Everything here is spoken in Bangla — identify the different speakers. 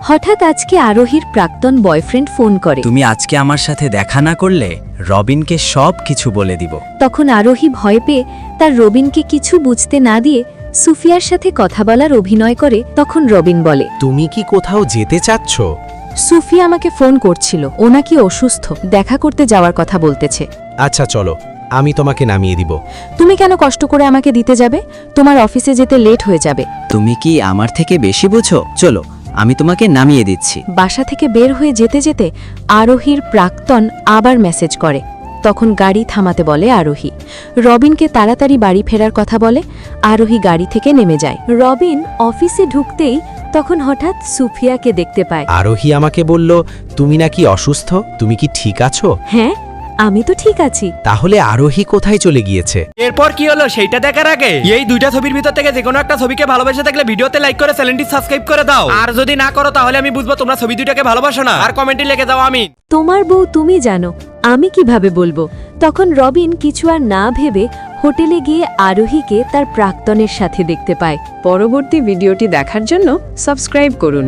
Speaker 1: হঠাৎ আজকে আরোহীর প্রাক্তন বয়ফ্রেন্ড ফোন করে।
Speaker 2: তুমি আজকে আমার সাথে দেখা না করলে রবিনকে সব কিছু বলে দিব।
Speaker 1: তখন আরোহী ভয় পেয়ে তার রবিনকে কিছু বুঝতে না দিয়ে সুফিয়ার সাথে কথা বলার অভিনয় করে। তখন রবিন বলে,
Speaker 3: তুমি কি কোথাও যেতে চাচ্ছ?
Speaker 1: সুফিয়া আমাকে ফোন করছিল, ও নাকি অসুস্থ, দেখা করতে যাওয়ার কথা বলতেছে।
Speaker 3: আচ্ছা চলো, আমি তোমাকে নামিয়ে দিব।
Speaker 1: তুমি কেন কষ্ট করে আমাকে দিতে যাবে? তোমার অফিসে যেতে লেট হয়ে যাবে।
Speaker 2: তুমি কি আমার থেকে বেশি বুঝো? চলো, আমি তোমাকে নামিয়ে দিচ্ছি।
Speaker 1: বাসা থেকে বের হয়ে যেতে যেতে আরোহীর প্রাক্তন আবার মেসেজ করে। তখন গাড়ি থামাতে বলে আরোহী। রবিনকে তাড়াতাড়ি বাড়ি ফেরার কথা বলে। আরোহী গাড়ি থেকে নেমে যায়। রবিন অফিসে ঢুকতেই তখন হঠাৎ সুফিয়াকে দেখতে পায়।
Speaker 3: আরোহী আমাকে বলল তুমি নাকি অসুস্থ, তুমি কি ঠিক আছো?
Speaker 1: হ্যাঁ, আমি তো ঠিক আছি।
Speaker 3: তাহলে আরোহী কোথায় চলে গিয়েছে?
Speaker 4: এরপর কি হলো সেইটা দেখার আগে এই দুইটা ছবির ভিতর থেকে যে কোনো একটা ছবিকে ভালোবেসে থাকলে ভিডিওতে লাইক করে চ্যানেলটি সাবস্ক্রাইব করে দাও। আর যদি না করো তাহলে আমি বুঝবো তোমরা ছবি দুইটাকে ভালোবাসো না। আর কমেন্টে লিখে দাও আমি।
Speaker 1: তোমার বউ তুমি জানো, আমি কিভাবে বলবো? তখন রবিন কিছু আর না ভেবে হোটেলে গিয়ে আরোহীকে তার প্রাক্তনের সাথে দেখতে পায়।
Speaker 5: পরবর্তী ভিডিওটি দেখার জন্য সাবস্ক্রাইব করুন।